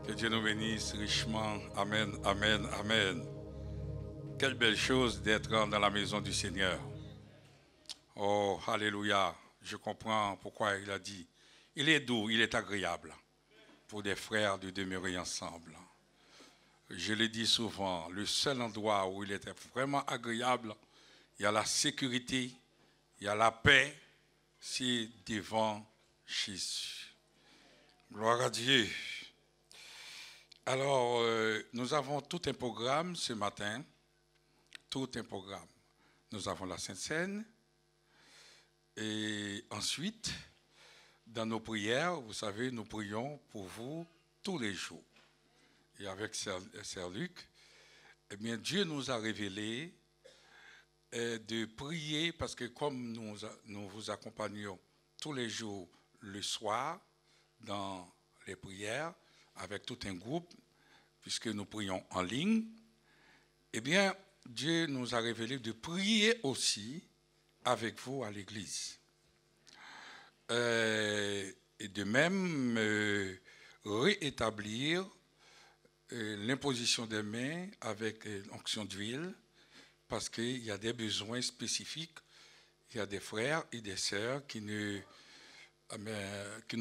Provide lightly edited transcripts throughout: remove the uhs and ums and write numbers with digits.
Que Dieu nous bénisse richement. Amen, amen, amen. Quelle belle chose d'être dans la maison du Seigneur. Oh, alléluia. Je comprends pourquoi il a dit. Il est doux, il est agréable pour des frères de demeurer ensemble. Je le dis souvent, le seul endroit où il était vraiment agréable, il y a la sécurité, il y a la paix, c'est devant Jésus. Gloire à Dieu. Alors, nous avons tout un programme ce matin, tout un programme. Nous avons la Sainte Seine et ensuite, dans nos prières, vous savez, nous prions pour vous tous les jours. Et avec Sœur Luc, eh bien, Dieu nous a révélé de prier, parce que comme nous vous accompagnons tous les jours le soir dans les prières, avec tout un groupe, puisque nous prions en ligne, eh bien, Dieu nous a révélé de prier aussi avec vous à l'église. Et de même, réétablir l'imposition des mains avec l'onction d'huile, parce qu'il y a des besoins spécifiques. Il y a des frères et des sœurs qui n'ont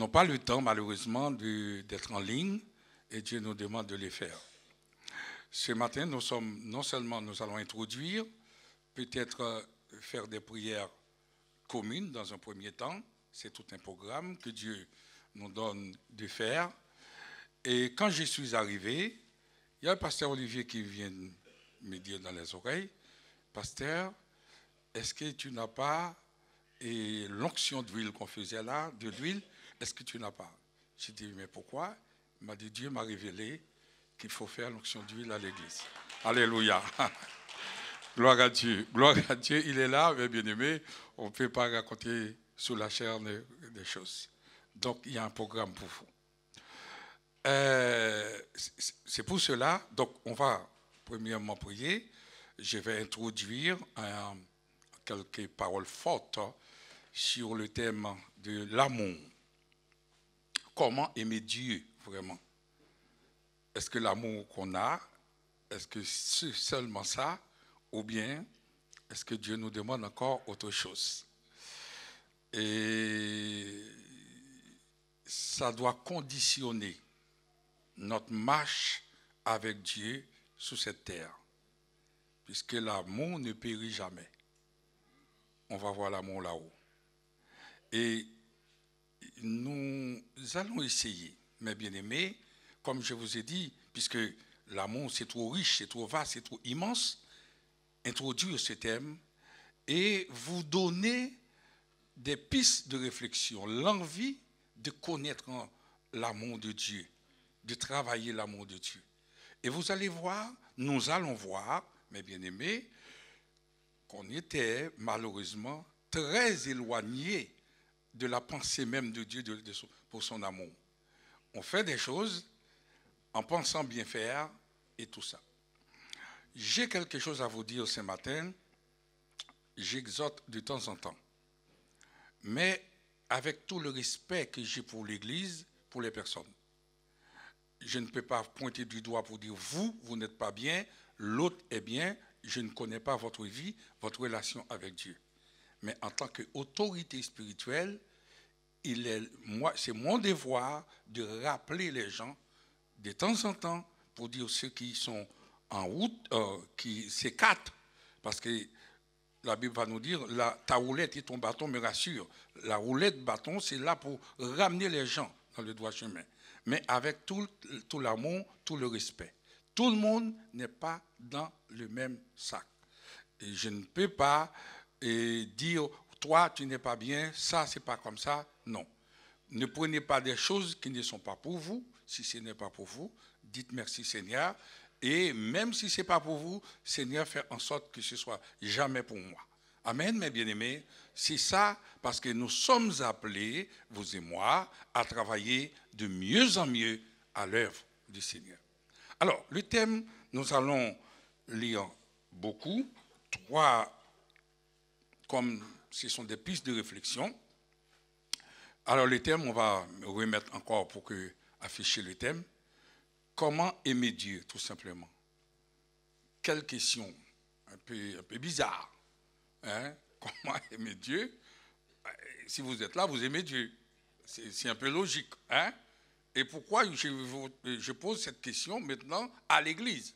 pas le temps, malheureusement, d'être en ligne, et Dieu nous demande de les faire. Ce matin, non seulement nous allons introduire, peut-être faire des prières communes dans un premier temps, c'est tout un programme que Dieu nous donne de faire. Et quand je suis arrivé, il y a le pasteur Olivier qui vient me dire dans les oreilles, « Pasteur, est-ce que tu n'as pas l'onction d'huile qu'on faisait là, de l'huile, est-ce que tu n'as pas ?» J'ai dit, mais pourquoi? Il m'a dit, Dieu m'a révélé qu'il faut faire l'onction d'huile à l'église. Alléluia. Gloire à Dieu. Gloire à Dieu, il est là, mes bien-aimés. On ne peut pas raconter sous la chair des choses. Donc, il y a un programme pour vous. C'est pour cela, donc on va premièrement prier. Je vais introduire quelques paroles fortes sur le thème de l'amour. Comment aimer Dieu, vraiment? Est-ce que l'amour qu'on a, est-ce que c'est seulement ça, ou bien est-ce que Dieu nous demande encore autre chose? Et ça doit conditionner notre marche avec Dieu sur cette terre, puisque l'amour ne périt jamais. On va voir l'amour là-haut. Et nous allons essayer, mes bien-aimés, comme je vous ai dit, puisque l'amour c'est trop riche, c'est trop vaste, c'est trop immense, introduire ce thème et vous donner des pistes de réflexion, l'envie de connaître l'amour de Dieu, de travailler l'amour de Dieu. Et vous allez voir, nous allons voir, mes bien-aimés, qu'on était malheureusement très éloigné de la pensée même de Dieu pour son amour. On fait des choses en pensant bien faire et tout ça. J'ai quelque chose à vous dire ce matin. J'exhorte de temps en temps. Mais avec tout le respect que j'ai pour l'Église, pour les personnes. Je ne peux pas pointer du doigt pour dire vous n'êtes pas bien, l'autre est bien, je ne connais pas votre vie, votre relation avec Dieu. Mais en tant qu'autorité spirituelle, c'est mon devoir de rappeler les gens de temps en temps pour dire ceux qui sont en route, qui s'écartent, parce que la Bible va nous dire, ta roulette et ton bâton me rassurent. La roulette, bâton, c'est là pour ramener les gens dans le droit chemin. Mais avec tout l'amour, tout le respect. Tout le monde n'est pas dans le même sac. Et je ne peux pas dire, toi, tu n'es pas bien, ça, c'est pas comme ça. Non. Ne prenez pas des choses qui ne sont pas pour vous. Si ce n'est pas pour vous, dites merci Seigneur. Et même si ce n'est pas pour vous, Seigneur, fait en sorte que ce soit jamais pour moi. Amen, mes bien-aimés. C'est ça, parce que nous sommes appelés, vous et moi, à travailler de mieux en mieux à l'œuvre du Seigneur. Alors, le thème, nous allons lire beaucoup. 3, comme ce sont des pistes de réflexion. Alors, le thème, on va remettre encore pour afficher le thème. Comment aimer Dieu, tout simplement? Quelle question un peu bizarre. Hein? Comment aimer Dieu? Si vous êtes là, vous aimez Dieu. C'est un peu logique. Hein? Et pourquoi je pose cette question maintenant à l'Église?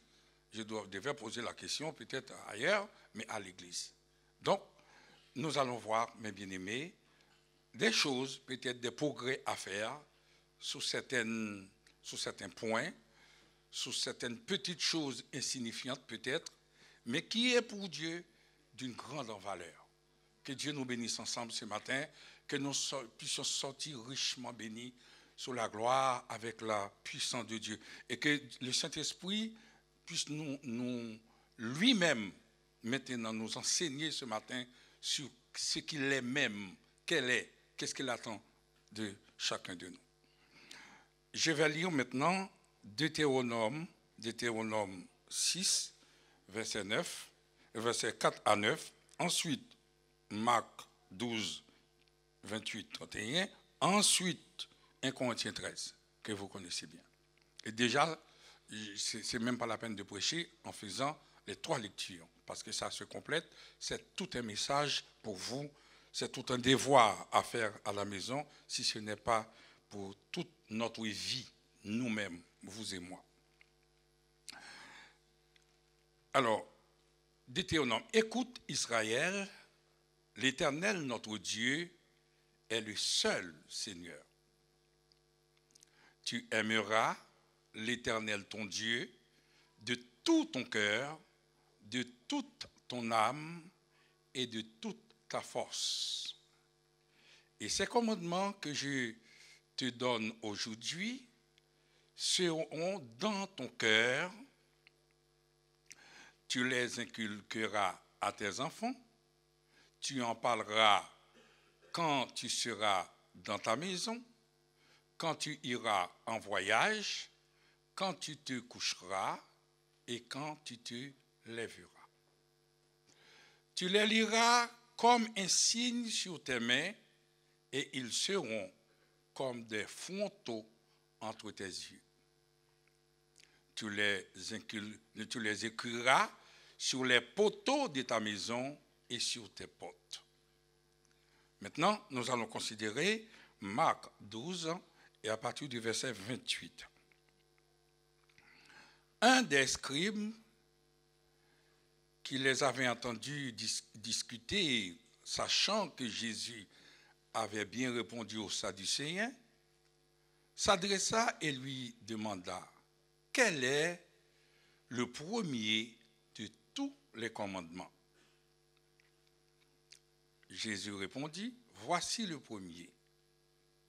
Je devais poser la question peut-être ailleurs, mais à l'Église. Donc, nous allons voir, mes bien-aimés, des choses, peut-être des progrès à faire sur certains points, sur certaines petites choses insignifiantes peut-être, mais qui est pour Dieu d'une grande valeur. Que Dieu nous bénisse ensemble ce matin, que nous puissions sortir richement bénis sous la gloire avec la puissance de Dieu. Et que le Saint-Esprit puisse lui-même, maintenant, nous enseigner ce matin sur ce qu'il est même, qu'est-ce qu'il attend de chacun de nous. Je vais lire maintenant Deutéronome 6, verset 4 à 9. Ensuite, Marc 12, 28, 31. Ensuite, 1 Corinthiens 13, que vous connaissez bien. Et déjà, c'est même pas la peine de prêcher en faisant les 3 lectures, parce que ça se complète. C'est tout un message pour vous, c'est tout un devoir à faire à la maison, si ce n'est pas pour toute notre vie, nous-mêmes, vous et moi. Alors, Deutéronome, écoute Israël, l'Éternel notre Dieu est le seul Seigneur. Tu aimeras l'Éternel ton Dieu de tout ton cœur, de toute ton âme et de toute ta force. Et ces commandements que je te donne aujourd'hui seront dans ton cœur. Tu les inculqueras à tes enfants. Tu en parleras quand tu seras dans ta maison, quand tu iras en voyage, quand tu te coucheras et quand tu te lèveras. Tu les liras comme un signe sur tes mains et ils seront comme des frontaux entre tes yeux. Tu les écriras sur les poteaux de ta maison et sur tes portes. Maintenant, nous allons considérer Marc 12 et à partir du verset 28. Un des scribes qui les avait entendus discuter, sachant que Jésus avait bien répondu aux Sadducéens, s'adressa et lui demanda « Quel est le premier de tous les commandements ?» Jésus répondit « Voici le premier.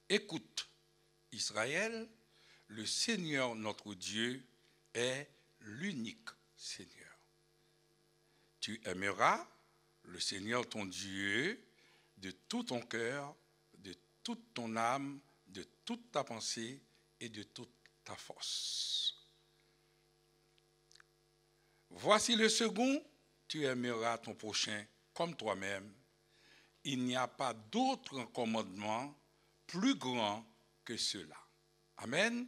Écoute, Israël, le Seigneur notre Dieu est l'unique Seigneur. Tu aimeras le Seigneur ton Dieu de tout ton cœur, de toute ton âme, de toute ta pensée et de toute ta force. Voici le second, tu aimeras ton prochain comme toi-même. Il n'y a pas d'autre commandement plus grand que cela. Amen.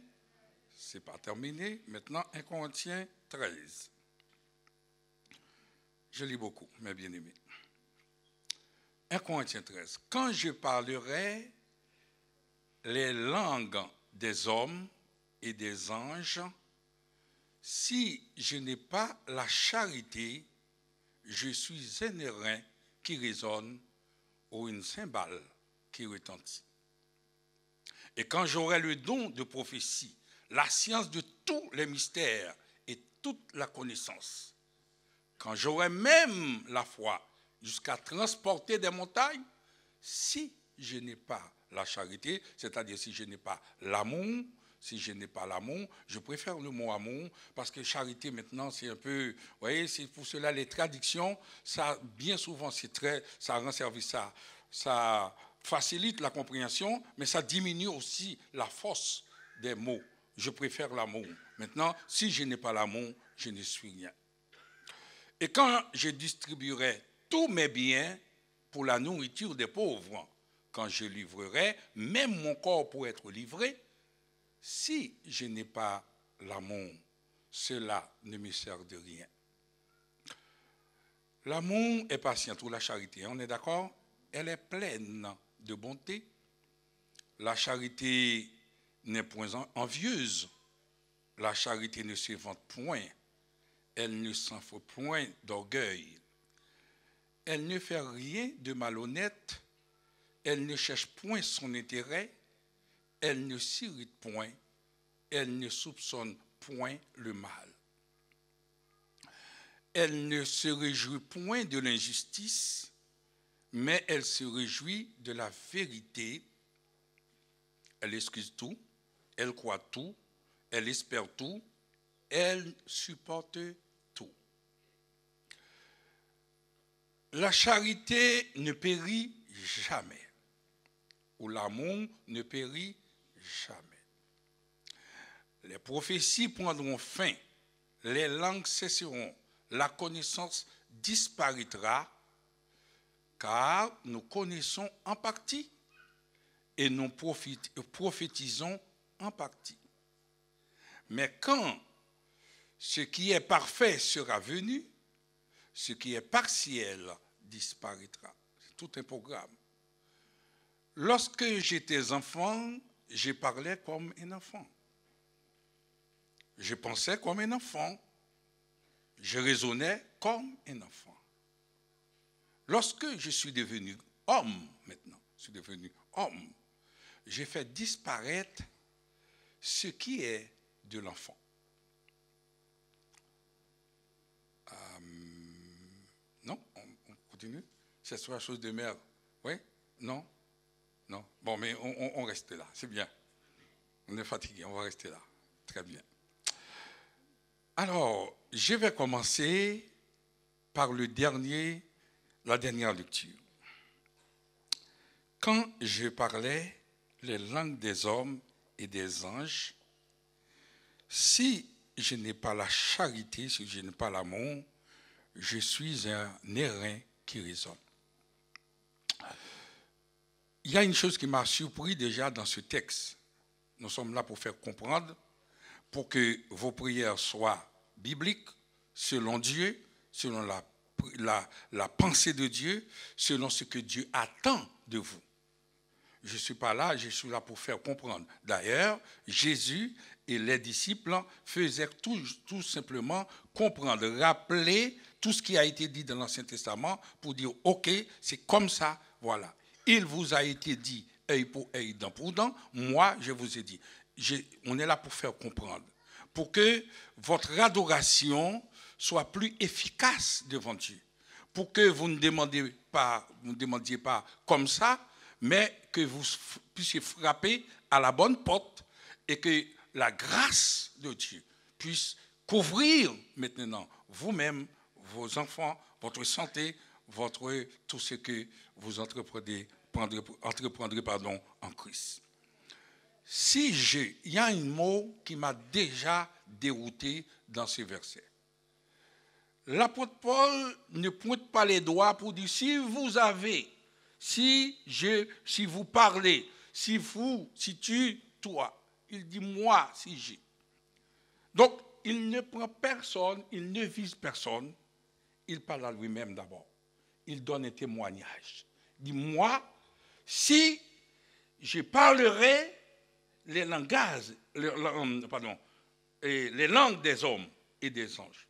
C'est pas terminé. Maintenant, 1 Corinthiens 13. Je lis beaucoup, mes bien-aimés. 1 Corinthiens 13. Quand je parlerai les langues des hommes et des anges, si je n'ai pas la charité, je suis un airain qui résonne ou une cymbale qui retentit. Et quand j'aurai le don de prophétie, la science de tous les mystères et toute la connaissance, quand j'aurai même la foi jusqu'à transporter des montagnes, si je n'ai pas la charité, c'est-à-dire si je n'ai pas l'amour, je préfère le mot amour, parce que charité maintenant c'est un peu, vous voyez, c'est pour cela les traductions, ça bien souvent ça rend service, ça facilite la compréhension, mais ça diminue aussi la force des mots. Je préfère l'amour. Maintenant, si je n'ai pas l'amour, je ne suis rien. Et quand je distribuerai tous mes biens pour la nourriture des pauvres, quand je livrerai même mon corps pour être livré, si je n'ai pas l'amour, cela ne me sert de rien. L'amour est patient, ou la charité, on est d'accord? Elle est pleine de bonté. La charité n'est point envieuse. La charité ne se vante point. Elle ne s'en faut point d'orgueil. Elle ne fait rien de malhonnête. Elle ne cherche point son intérêt. Elle ne s'irrite point. Elle ne soupçonne point le mal. Elle ne se réjouit point de l'injustice, mais elle se réjouit de la vérité. Elle excuse tout, elle croit tout, elle espère tout, elle supporte tout. La charité ne périt jamais, ou l'amour ne périt jamais. Les prophéties prendront fin, les langues cesseront, la connaissance disparaîtra, car nous connaissons en partie et nous prophétisons en partie. Mais quand ce qui est parfait sera venu, ce qui est partiel disparaîtra. C'est tout un programme. Lorsque j'étais enfant, je parlais comme un enfant. Je pensais comme un enfant. Je raisonnais comme un enfant. Lorsque je suis devenu homme, maintenant, je suis devenu homme, j'ai fait disparaître ce qui est de l'enfant. Non, on continue. C'est soit chose de mère. Oui? Non? Non? Bon, mais on reste là. C'est bien. On est fatigué, on va rester là. Très bien. Alors, je vais commencer par la dernière lecture. Quand je parlais les langues des hommes et des anges, si je n'ai pas la charité, si je n'ai pas l'amour, je suis un airain qui résonne. Il y a une chose qui m'a surpris déjà dans ce texte. Nous sommes là pour faire comprendre, pour que vos prières soient bibliques, selon Dieu, selon la pensée de Dieu, selon ce que Dieu attend de vous. Je ne suis pas là, je suis là pour faire comprendre. D'ailleurs, Jésus et les disciples faisaient tout simplement comprendre, rappeler tout ce qui a été dit dans l'Ancien Testament pour dire, ok, c'est comme ça, voilà. Il vous a été dit, œil pour œil, dent pour dent, moi, je vous ai dit. On est là pour faire comprendre, pour que votre adoration soit plus efficace devant Dieu, pour que vous ne demandiez pas comme ça, mais que vous puissiez frapper à la bonne porte et que la grâce de Dieu puisse couvrir maintenant vous-même, vos enfants, votre santé, tout ce que vous entreprendrez en Christ. Il y a un mot qui m'a déjà dérouté dans ce verset. L'apôtre Paul ne pointe pas les doigts pour dire si vous parlez, si tu, toi. Il dit moi, si j'ai. Donc, il ne prend personne, il ne vise personne, il parle à lui-même d'abord. Il donne un témoignage. Il dit moi, si je parlerai les langues des hommes et des anges,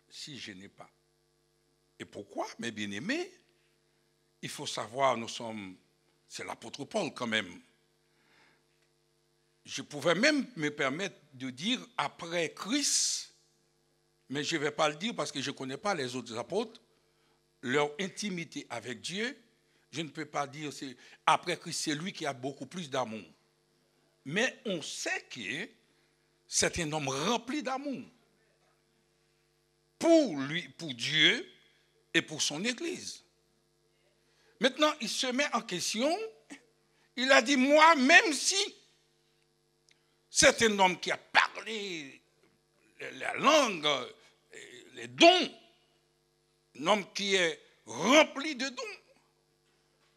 si je n'ai pas. Et pourquoi, mes bien-aimés? Il faut savoir, c'est l'apôtre Paul quand même. Je pouvais même me permettre de dire après Christ, mais je ne vais pas le dire parce que je ne connais pas les autres apôtres, leur intimité avec Dieu. Je ne peux pas dire après Christ, c'est lui qui a beaucoup plus d'amour. Mais on sait que c'est un homme rempli d'amour. Pour Dieu et pour son Église. Maintenant, il se met en question. Il a dit, moi, même si c'est un homme qui a parlé la langue, les dons, un homme qui est rempli de dons,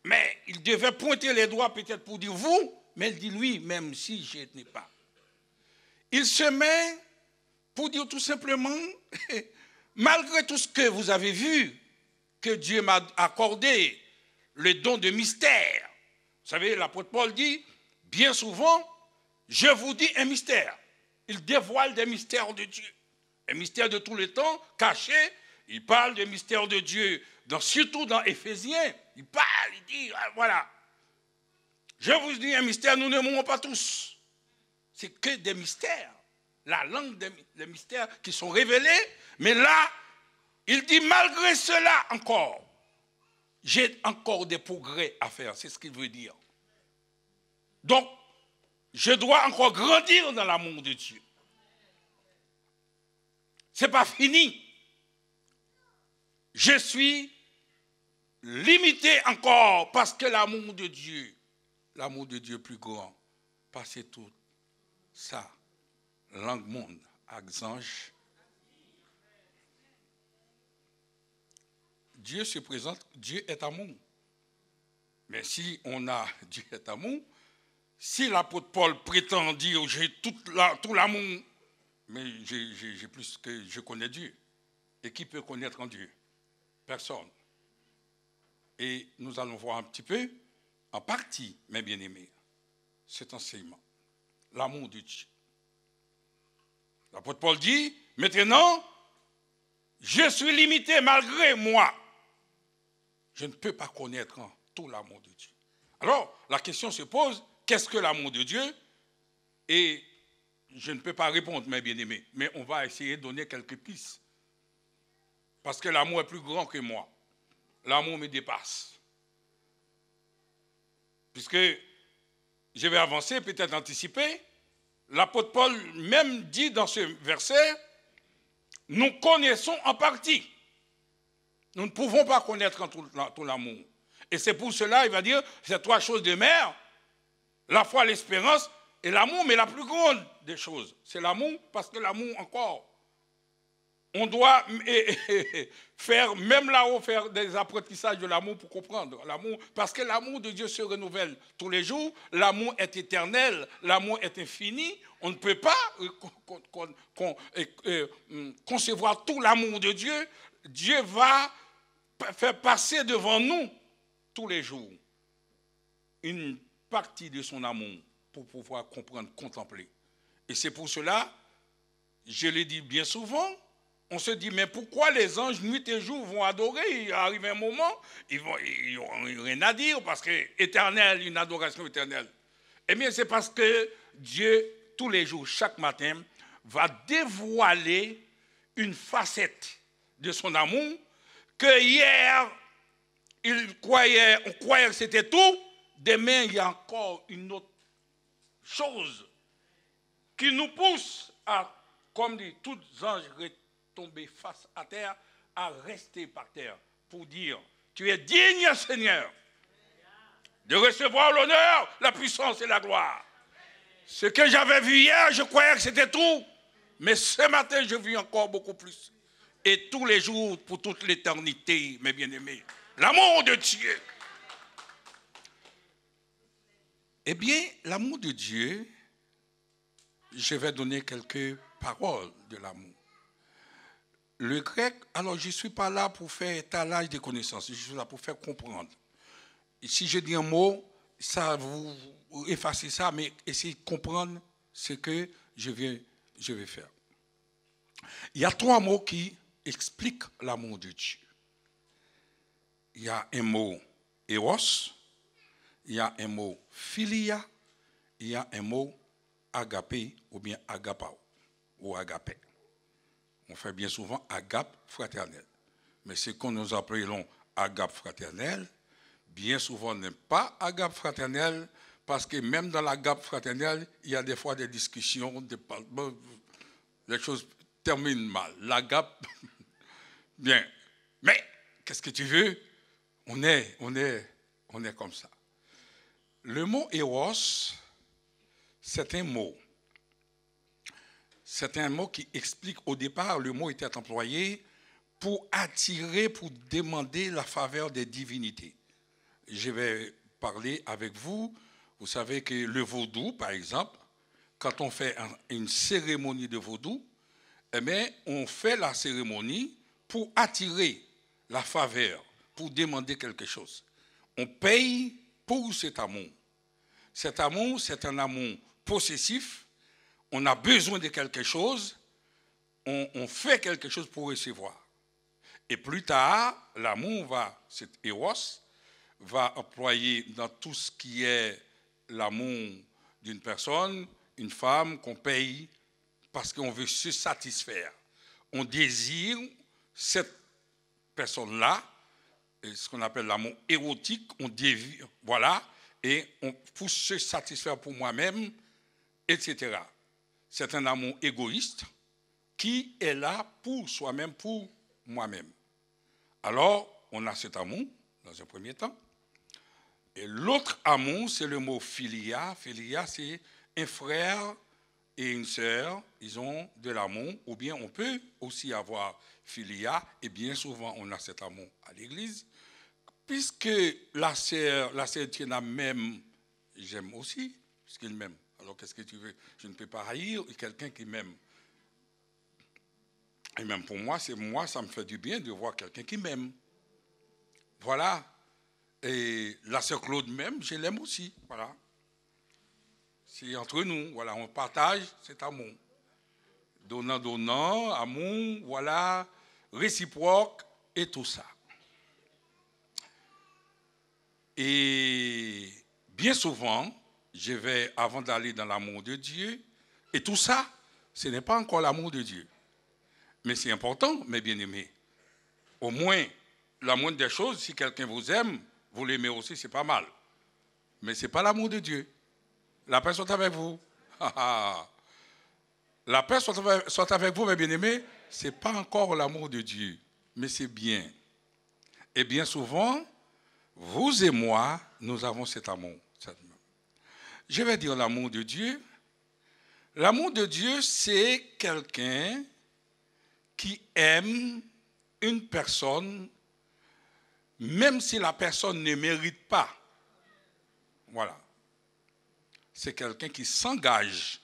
mais il devait pointer les doigts peut-être pour dire vous, mais il dit lui, même si je n'ai pas. il se met pour dire tout simplement, malgré tout ce que vous avez vu, que Dieu m'a accordé, le don de mystère. Vous savez, l'apôtre Paul dit, bien souvent, je vous dis un mystère. Il dévoile des mystères de Dieu. Un mystère de tous les temps, caché. Il parle des mystères de Dieu, surtout dans Éphésiens. Il parle, il dit, voilà. Je vous dis un mystère, nous ne mourrons pas tous. C'est que des mystères. La langue des mystères qui sont révélés. Mais là, il dit, malgré cela encore, j'ai encore des progrès à faire. C'est ce qu'il veut dire. Donc, je dois encore grandir dans l'amour de Dieu. Ce n'est pas fini. Je suis limité encore parce que l'amour de Dieu plus grand, passer tout ça, langue monde, ange. Dieu se présente, Dieu est amour. Mais si on a Dieu est amour, si l'apôtre Paul prétend dire j'ai tout l'amour, mais j'ai plus que je connais Dieu. Et qui peut connaître en Dieu? Personne. Et nous allons voir un petit peu, en partie, mes bien-aimés, cet enseignement. L'amour de Dieu. L'apôtre Paul dit, maintenant, je suis limité malgré moi. Je ne peux pas connaître tout l'amour de Dieu. Alors, la question se pose, qu'est-ce que l'amour de Dieu? Et je ne peux pas répondre, mes bien-aimés, mais on va essayer de donner quelques pistes. Parce que l'amour est plus grand que moi. L'amour me dépasse. Puisque je vais avancer, peut-être anticiper, l'apôtre Paul même dit dans ce verset, nous connaissons en partie. Nous ne pouvons pas connaître tout l'amour. Et c'est pour cela, il va dire, c'est trois choses de mère, la foi, l'espérance et l'amour, mais la plus grande des choses, c'est l'amour, parce que l'amour encore, on doit faire, même là-haut, faire des apprentissages de l'amour pour comprendre l'amour, parce que l'amour de Dieu se renouvelle tous les jours, l'amour est éternel, l'amour est infini, on ne peut pas concevoir tout l'amour de Dieu. Dieu va faire passer devant nous tous les jours une partie de son amour pour pouvoir comprendre, contempler. Et c'est pour cela, je l'ai dit bien souvent, on se dit, mais pourquoi les anges, nuit et jour, vont adorer? Il arrive un moment, ils n'auront rien à dire, parce que éternel, une adoration éternelle. Eh bien, c'est parce que Dieu, tous les jours, chaque matin, va dévoiler une facette de son amour, que hier, on croyait que c'était tout, demain, il y a encore une autre chose qui nous pousse à, comme dit, tous les anges tomber face à terre, à rester par terre pour dire, tu es digne, Seigneur, de recevoir l'honneur, la puissance et la gloire. Ce que j'avais vu hier, je croyais que c'était tout, mais ce matin, je vis encore beaucoup plus. Et tous les jours, pour toute l'éternité, mes bien-aimés, l'amour de Dieu. Eh bien, l'amour de Dieu, je vais donner quelques paroles de l'amour. Le grec, alors je ne suis pas là pour faire étalage des connaissances, je suis là pour faire comprendre. Et si je dis un mot, ça vous effacez ça, mais essayez de comprendre ce que je vais faire. Il y a trois mots qui expliquent l'amour de Dieu. Il y a un mot eros, il y a un mot philia, il y a un mot agapé ou bien agapao ou agapé. On fait bien souvent agape fraternelle. Mais ce que nous appelons agape fraternelle, bien souvent n'est pas agape fraternelle, parce que même dans l'agape fraternelle, il y a des fois des discussions, les choses terminent mal. L'agape, bien. Mais, qu'est-ce que tu veux? On est comme ça. Le mot eros, c'est un mot. C'est un mot qui explique, au départ, le mot était employé pour attirer, pour demander la faveur des divinités. Je vais parler avec vous. Vous savez que le vaudou, par exemple, quand on fait une cérémonie de vaudou, eh bien, on fait la cérémonie pour attirer la faveur, pour demander quelque chose. On paye pour cet amour. Cet amour, c'est un amour possessif. On a besoin de quelque chose. On fait quelque chose pour recevoir. Et plus tard, l'amour va, cet éros, va employer dans tout ce qui est l'amour d'une personne, une femme qu'on paye parce qu'on veut se satisfaire. On désire cette personne-là, ce qu'on appelle l'amour érotique, on désire, voilà, et pour se satisfaire pour moi-même, etc. C'est un amour égoïste qui est là pour soi-même, pour moi-même. Alors, on a cet amour, dans un premier temps. Et l'autre amour, c'est le mot philia. Philia, c'est un frère et une sœur, ils ont de l'amour. Ou bien on peut aussi avoir philia, et bien souvent on a cet amour à l'église. Puisque la sœur Tiena m'aime, j'aime aussi, puisqu'il m'aime. Alors qu'est-ce que tu veux? Je ne peux pas haïr quelqu'un qui m'aime. Et même pour moi, ça me fait du bien de voir quelqu'un qui m'aime. Voilà. Et la sœur Claude même, je l'aime aussi. Voilà. C'est entre nous. Voilà, on partage cet amour. Donnant, amour, voilà, réciproque et tout ça. Et bien souvent, je vais, avant d'aller dans l'amour de Dieu, et tout ça, ce n'est pas encore l'amour de Dieu. Mais c'est important, mes bien-aimés. Au moins, la moindre des choses, si quelqu'un vous aime, vous l'aimez aussi, c'est pas mal. Mais ce n'est pas l'amour de Dieu. La paix soit avec vous. La paix soit avec vous, mes bien-aimés. Ce n'est pas encore l'amour de Dieu, mais c'est bien. Et bien souvent, vous et moi, nous avons cet amour. Je vais dire l'amour de Dieu. L'amour de Dieu, c'est quelqu'un qui aime une personne, même si la personne ne mérite pas. Voilà. C'est quelqu'un qui s'engage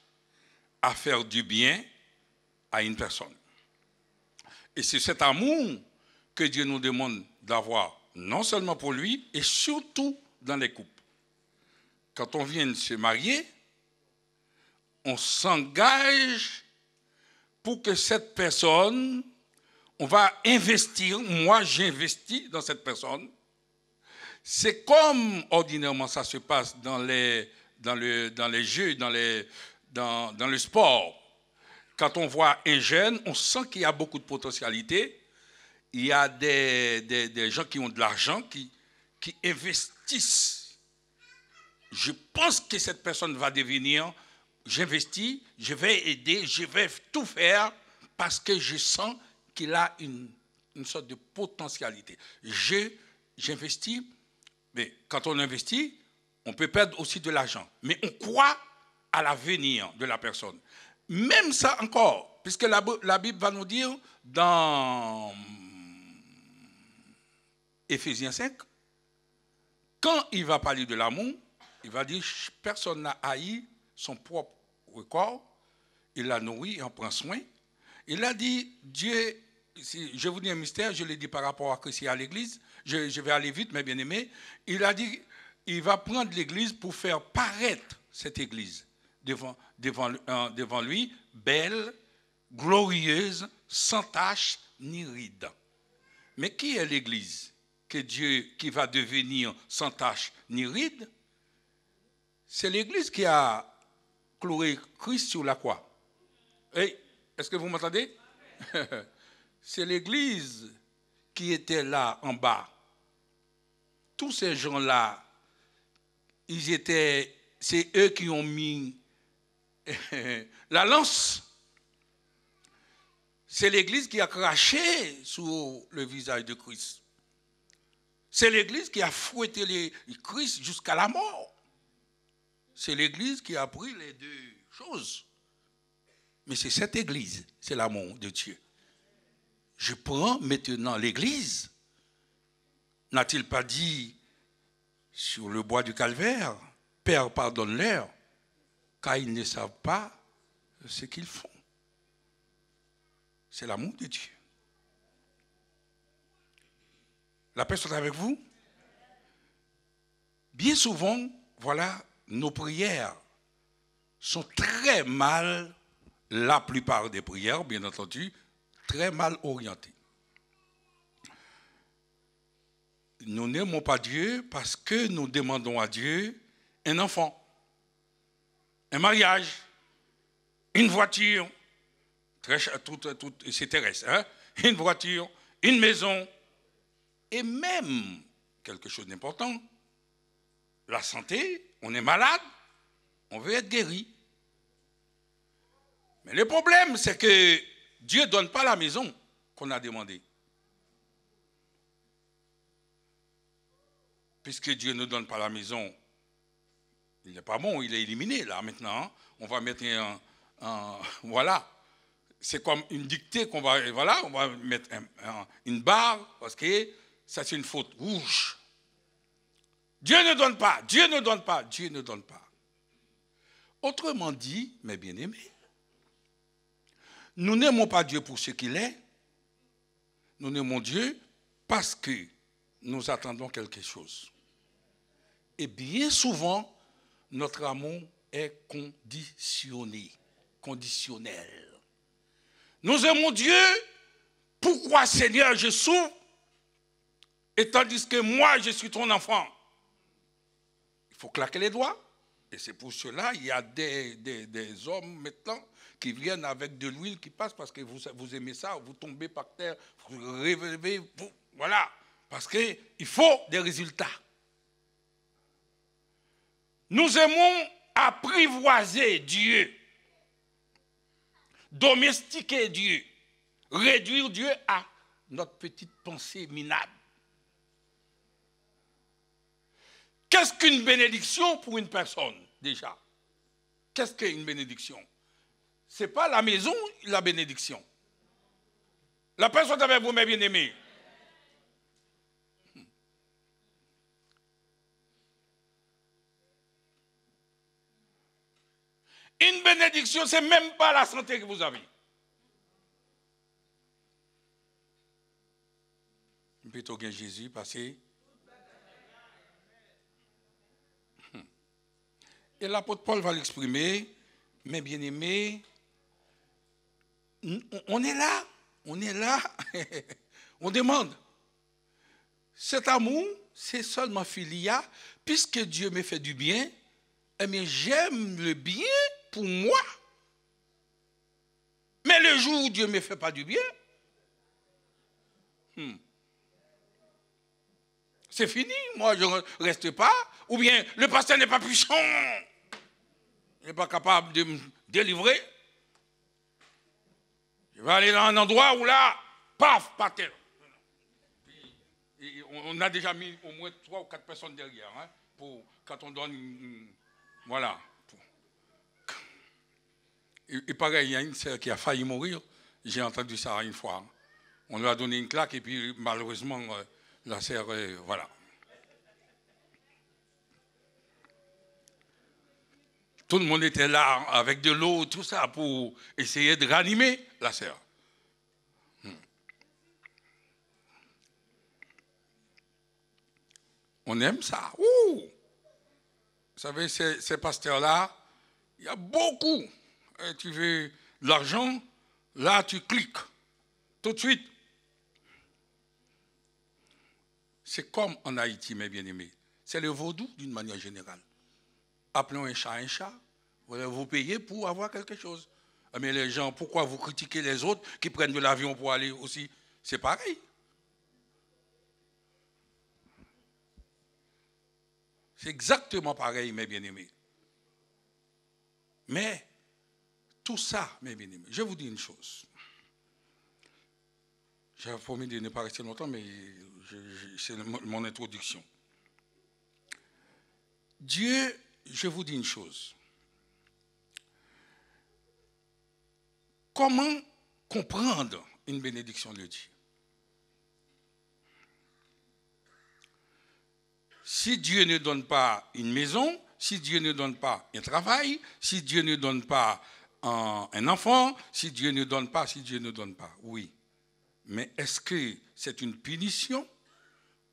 à faire du bien à une personne. Et c'est cet amour que Dieu nous demande d'avoir, non seulement pour lui, et surtout dans les couples. Quand on vient de se marier, on s'engage pour que cette personne, on va investir, moi j'investis dans cette personne. C'est comme ordinairement ça se passe dans les jeux, dans le sport. Quand on voit un jeune, on sent qu'il y a beaucoup de potentialité. Il y a des gens qui ont de l'argent, qui investissent. Je pense que cette personne va devenir, j'investis, je vais aider, je vais tout faire parce que je sens qu'il a une sorte de potentialité. J'investis, mais quand on investit, on peut perdre aussi de l'argent. Mais on croit à l'avenir de la personne. Même ça encore, puisque la Bible va nous dire dans Éphésiens 5, quand il va parler de l'amour, il va dire personne n'a haï son propre corps, il l'a nourri, il en prend soin. Il a dit, Dieu, je vous dis un mystère, je l'ai dit par rapport à Christ et à l'église, je vais aller vite, mes bien-aimés. Il a dit, il va prendre l'église pour faire paraître cette église devant lui, belle, glorieuse, sans tache ni ride. Mais qui est l'église que Dieu, qui va devenir sans tache ni ride? C'est l'église qui a cloué Christ sur la croix. Hey, est-ce que vous m'entendez? C'est l'église qui était là en bas. Tous ces gens-là, c'est eux qui ont mis la lance. C'est l'église qui a craché sur le visage de Christ. C'est l'église qui a fouetté le Christ jusqu'à la mort. C'est l'église qui a pris les deux choses. Mais c'est cette église, c'est l'amour de Dieu. Je prends maintenant l'église. N'a-t-il pas dit sur le bois du calvaire, Père, pardonne-leur, car ils ne savent pas ce qu'ils font. C'est l'amour de Dieu. La paix soit avec vous. Bien souvent, voilà, nos prières sont très mal, la plupart des prières, bien entendu, très mal orientées. Nous n'aimons pas Dieu parce que nous demandons à Dieu un enfant, un mariage, une voiture, c'est terrestre, hein? Une voiture, une maison, et même quelque chose d'important, la santé, on est malade, on veut être guéri. Mais le problème, c'est que Dieu ne donne pas la maison qu'on a demandé. Puisque Dieu ne donne pas la maison, il n'est pas bon, il est éliminé là maintenant. On va mettre voilà. C'est comme une dictée qu'on va, voilà, on va mettre une barre parce que ça c'est une faute rouge. Dieu ne donne pas, Dieu ne donne pas, Dieu ne donne pas. Autrement dit, mes bien-aimés, nous n'aimons pas Dieu pour ce qu'il est, nous aimons Dieu parce que nous attendons quelque chose. Et bien souvent, notre amour est conditionné, conditionnel. Nous aimons Dieu, pourquoi Seigneur je souffre, et tandis que moi je suis ton enfant. Il faut claquer les doigts. Et c'est pour cela qu'il y a des hommes maintenant qui viennent avec de l'huile qui passe parce que vous aimez ça, vous tombez par terre, vous réveillez, voilà. Parce qu'il faut des résultats. Nous aimons apprivoiser Dieu, domestiquer Dieu, réduire Dieu à notre petite pensée minable. Qu'est-ce qu'une bénédiction pour une personne, déjà? Qu'est-ce qu'une bénédiction? Ce n'est pas la maison, la bénédiction. La personne avec vous, mes bien-aimés. Une bénédiction, ce n'est même pas la santé que vous avez. Plutôt que Jésus, passé. Et l'apôtre Paul va l'exprimer, mes bien-aimés, on est là, on demande. Cet amour, c'est seulement filia, puisque Dieu me fait du bien, mais j'aime le bien pour moi. Mais le jour où Dieu ne me fait pas du bien, c'est fini, moi je ne reste pas, ou bien le pasteur n'est pas puissant. Il n'est pas capable de me délivrer. Je vais aller dans un endroit où là, paf, par terre. Et on a déjà mis au moins 3 ou 4 personnes derrière, hein, pour quand on donne, voilà. Et pareil, il y a une sœur qui a failli mourir. J'ai entendu ça une fois. On lui a donné une claque et puis malheureusement, la sœur, voilà. Tout le monde était là avec de l'eau, tout ça, pour essayer de ranimer la sœur. On aime ça. Ouh! Vous savez, ces pasteurs-là, il y a beaucoup. Et tu veux de l'argent, là tu cliques. Tout de suite. C'est comme en Haïti, mes bien-aimés. C'est le vaudou d'une manière générale. Appelons un chat, vous payez pour avoir quelque chose. Mais les gens, pourquoi vous critiquez les autres qui prennent de l'avion pour aller aussi? C'est pareil. C'est exactement pareil, mes bien-aimés. Mais, tout ça, mes bien-aimés, je vous dis une chose. J'avais promis de ne pas rester longtemps, mais c'est mon introduction. Dieu, je vous dis une chose. Comment comprendre une bénédiction de Dieu? Si Dieu ne donne pas une maison, si Dieu ne donne pas un travail, si Dieu ne donne pas un enfant, si Dieu ne donne pas, oui. Mais est-ce que c'est une punition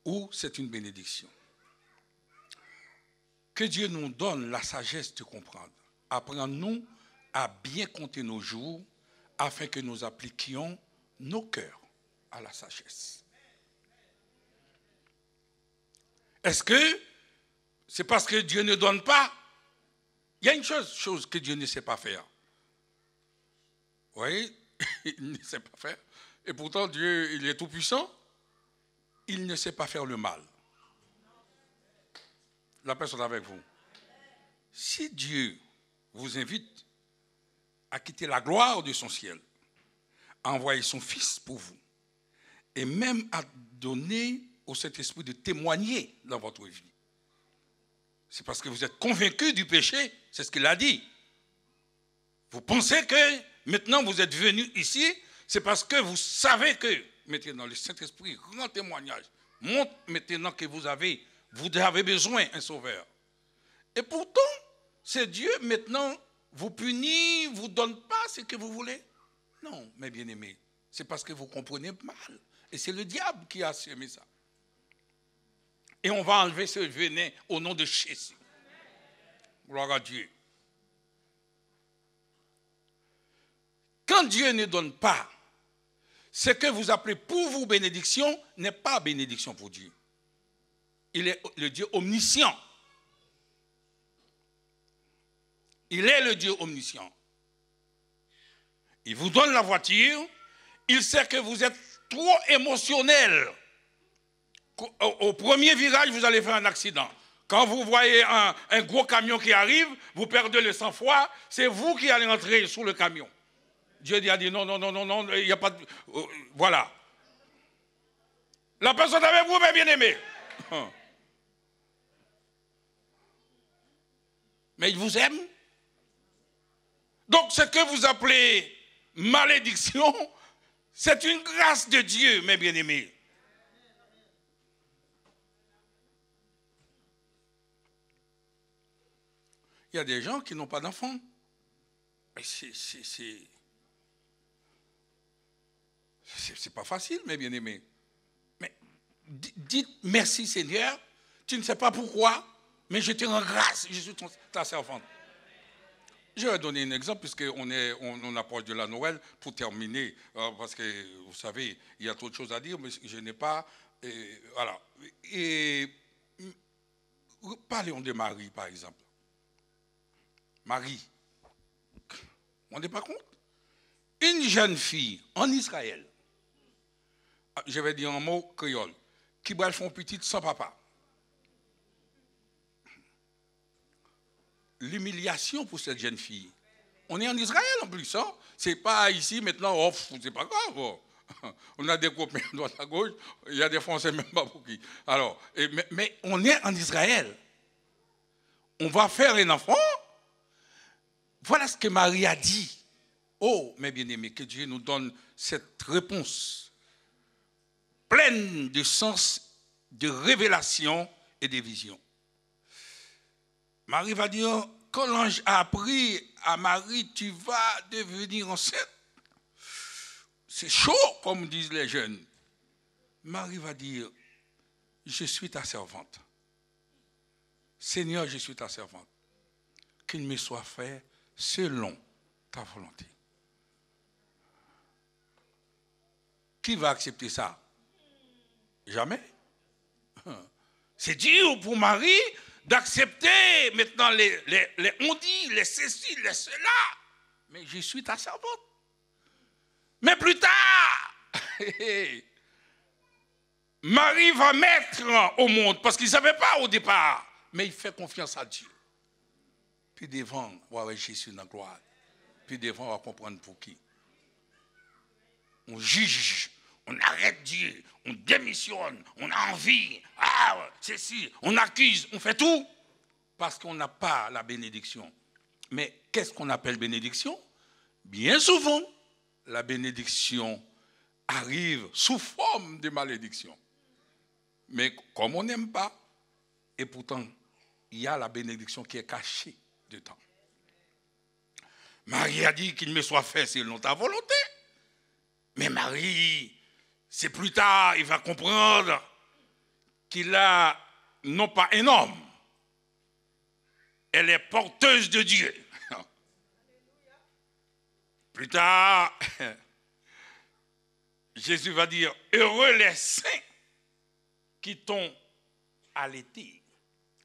ou c'est une bénédiction? Que Dieu nous donne la sagesse de comprendre. Apprends-nous à bien compter nos jours afin que nous appliquions nos cœurs à la sagesse. Est-ce que c'est parce que Dieu ne donne pas? Il y a une chose que Dieu ne sait pas faire. Vous voyez, il ne sait pas faire. Et pourtant, Dieu, il est tout puissant. Il ne sait pas faire le mal. La personne avec vous. Si Dieu vous invite à quitter la gloire de son ciel, à envoyer son Fils pour vous, et même à donner au Saint-Esprit de témoigner dans votre vie, c'est parce que vous êtes convaincu du péché, c'est ce qu'il a dit. Vous pensez que maintenant vous êtes venu ici, c'est parce que vous savez que, maintenant le Saint-Esprit rend témoignage, montre maintenant que vous avez besoin d'un sauveur. Et pourtant, c'est Dieu maintenant vous punit, vous donne pas ce que vous voulez. Non, mes bien-aimés, c'est parce que vous comprenez mal. Et c'est le diable qui a semé ça. Et on va enlever ce venin au nom de Jésus. Gloire à Dieu. Quand Dieu ne donne pas, ce que vous appelez pour vous bénédiction n'est pas bénédiction pour Dieu. Il est le Dieu omniscient. Il est le Dieu omniscient. Il vous donne la voiture, il sait que vous êtes trop émotionnel. Au premier virage, vous allez faire un accident. Quand vous voyez un gros camion qui arrive, vous perdez le sang-froid, c'est vous qui allez entrer sous le camion. Dieu a dit non, il n'y a pas de... Voilà. La personne avec vous, mes bien-aimés. Mais il vous aime. Donc, ce que vous appelez malédiction, c'est une grâce de Dieu, mes bien-aimés. Il y a des gens qui n'ont pas d'enfants. C'est pas facile, mes bien-aimés. Mais dites merci Seigneur, tu ne sais pas pourquoi, mais je te rends grâce, je suis ta servante. Je vais donner un exemple, puisqu'on approche de la Noël, pour terminer, parce que, vous savez, il y a trop de choses à dire, mais je n'ai pas... voilà. Et parlons de Marie, par exemple. Marie, on n'est pas compte? Une jeune fille en Israël, je vais dire un mot créole, qui va faire petite sans papa. L'humiliation pour cette jeune fille. On est en Israël en plus, hein? C'est pas ici maintenant, c'est pas grave. Oh. On a des copains à droite à gauche, il y a des Français même pas pour qui. Alors, mais on est en Israël. On va faire un enfant. Voilà ce que Marie a dit. Oh, mes bien-aimés, que Dieu nous donne cette réponse pleine de sens, de révélation et de vision. Marie va dire, quand l'ange a appris à Marie, tu vas devenir enceinte. C'est chaud, comme disent les jeunes. Marie va dire, je suis ta servante. Seigneur, je suis ta servante. Qu'il me soit fait selon ta volonté. Qui va accepter ça? Jamais. C'est dur pour Marie d'accepter maintenant les on dit, les ceci, les cela. Mais je suis ta servante. Mais plus tard, Marie va mettre au monde, parce qu'il ne savait pas au départ, mais il fait confiance à Dieu. Puis devant, on va voir Jésus dans la gloire. Puis devant, on va comprendre pour qui. On juge, on arrête Dieu, on démissionne, on a envie, ceci, on accuse, on fait tout, parce qu'on n'a pas la bénédiction. Mais qu'est-ce qu'on appelle bénédiction? Bien souvent, la bénédiction arrive sous forme de malédiction. Mais comme on n'aime pas, et pourtant, il y a la bénédiction qui est cachée dedans. Marie a dit qu'il me soit fait selon ta volonté. Mais Marie, c'est plus tard, il va comprendre qu'il a non pas un homme, elle est porteuse de Dieu. Plus tard, Jésus va dire, heureux les saints qui t'ont allaité.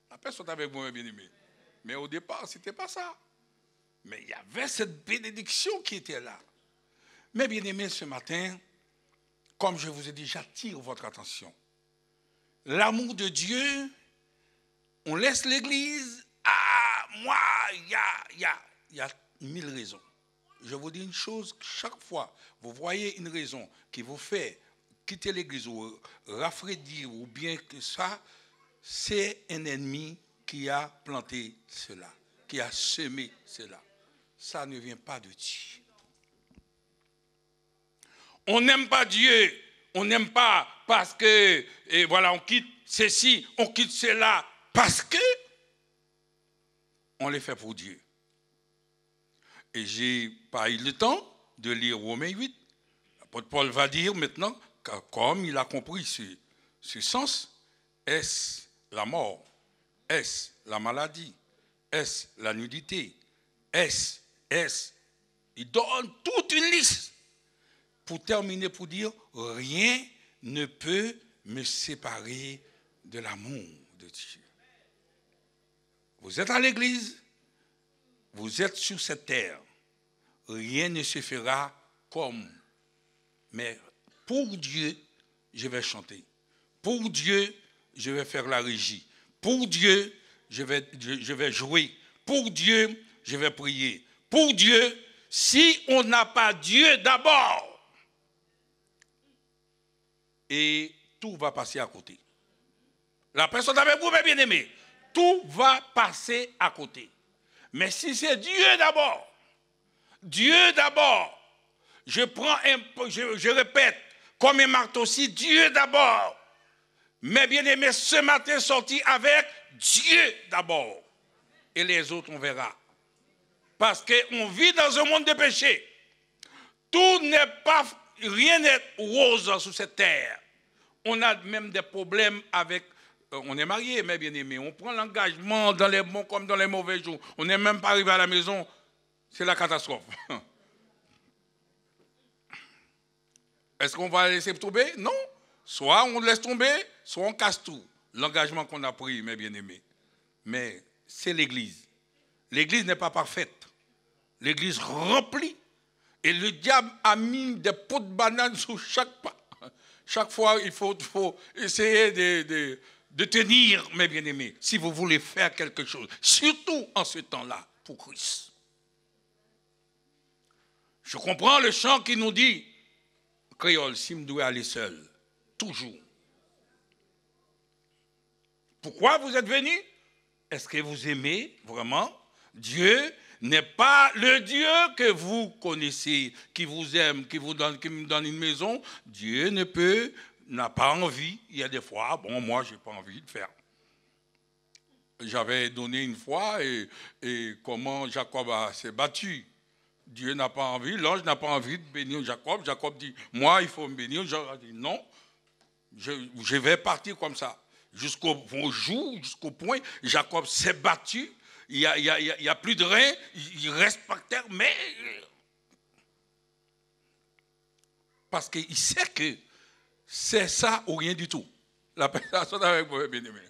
La personne est avec moi, bien-aimé. Mais au départ, ce n'était pas ça. Mais il y avait cette bénédiction qui était là. Mais bien aimé, ce matin, comme je vous ai dit, j'attire votre attention. L'amour de Dieu, on laisse l'Église. Ah, moi, il y a 1000 raisons. Je vous dis une chose, chaque fois, vous voyez une raison qui vous fait quitter l'Église ou rafraîchir ou bien que ça, c'est un ennemi qui a planté cela, qui a semé cela. Ça ne vient pas de Dieu. On n'aime pas Dieu, on n'aime pas parce que, et voilà, on quitte ceci, on quitte cela, parce que on les fait pour Dieu. Et j'ai pas eu le temps de lire Romains 8. L'apôtre Paul va dire maintenant, comme il a compris ce sens, est-ce la mort? Est-ce la maladie? Est-ce la nudité? Est-ce? Il donne toute une liste pour terminer, pour dire, rien ne peut me séparer de l'amour de Dieu. Vous êtes à l'église, vous êtes sur cette terre, rien ne se fera comme. Mais pour Dieu, je vais chanter. Pour Dieu, je vais faire la régie. Pour Dieu, je vais jouer. Pour Dieu, je vais prier. Pour Dieu, si on n'a pas Dieu d'abord, et tout va passer à côté. La personne avec vous, mes bien-aimés, tout va passer à côté. Mais si c'est Dieu d'abord, je répète, comme un marteau aussi, Dieu d'abord. Mes bien-aimés, ce matin, sorti avec Dieu d'abord. Et les autres, on verra. Parce qu'on vit dans un monde de péché. Rien n'est rose sur cette terre. On a même des problèmes avec, on est marié, mes bien-aimés, on prend l'engagement dans les bons comme dans les mauvais jours. On n'est même pas arrivé à la maison, c'est la catastrophe. Est-ce qu'on va laisser tomber? Non. Soit on laisse tomber, soit on casse tout. L'engagement qu'on a pris, mes bien-aimés. Mais c'est l'Église. L'Église n'est pas parfaite. L'Église remplit. Et le diable a mis des pots de banane sur chaque pas. Chaque fois, il faut essayer de tenir, mes bien-aimés, si vous voulez faire quelque chose. Surtout en ce temps-là, pour Christ. Je comprends le chant qui nous dit, créole, si me doit aller seul, toujours. Pourquoi vous êtes venus? Est-ce que vous aimez vraiment? Dieu n'est pas le Dieu que vous connaissez, qui vous aime, qui me donne une maison. Dieu n'a pas envie. Il y a des fois, bon, moi, je n'ai pas envie de faire. J'avais donné une fois et comment Jacob s'est battu. Dieu n'a pas envie, l'ange n'a pas envie de bénir Jacob. Jacob dit, moi, il faut me bénir. J'aurais dit, non, je vais partir comme ça. Jusqu'au jour, jusqu'au point, Jacob s'est battu. Il n'y a plus de rein, il reste par terre, mais parce qu'il sait que c'est ça ou rien du tout. La personne avec vous, bien-aimé.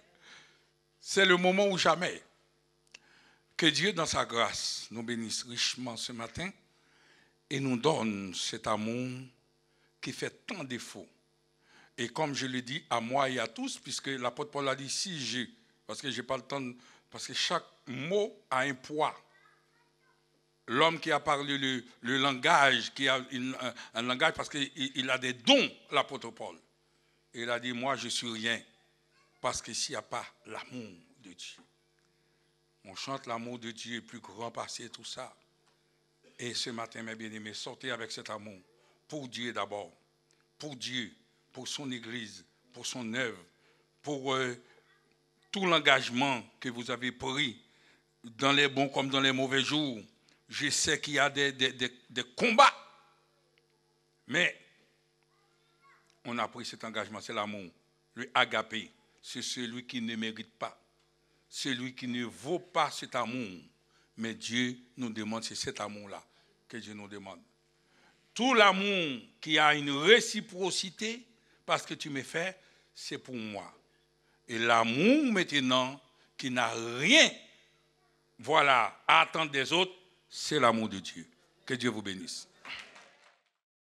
C'est le moment ou jamais que Dieu, dans sa grâce, nous bénisse richement ce matin et nous donne cet amour qui fait tant défaut. Et comme je l'ai dit, à moi et à tous, puisque l'apôtre Paul a dit, parce que je n'ai pas le temps, parce que chaque mot a un poids. L'homme qui a parlé le langage, qui a un langage, parce qu'il a des dons, l'apôtre Paul. Et il a dit, moi je suis rien, parce que s'il n'y a pas l'amour de Dieu. On chante l'amour de Dieu est plus grand passé, tout ça. Et ce matin, mes bien-aimés, sortez avec cet amour. Pour Dieu d'abord. Pour Dieu, pour son Église, pour son œuvre, pour tout l'engagement que vous avez pris, dans les bons comme dans les mauvais jours. Je sais qu'il y a des combats, mais on a pris cet engagement, c'est l'amour. Le agapé, c'est celui qui ne mérite pas, celui qui ne vaut pas cet amour. Mais Dieu nous demande, c'est cet amour-là que Dieu nous demande. Tout l'amour qui a une réciprocité, parce que tu me fais, c'est pour moi. Et l'amour maintenant, qui n'a rien, voilà, à attendre des autres, c'est l'amour de Dieu. Que Dieu vous bénisse.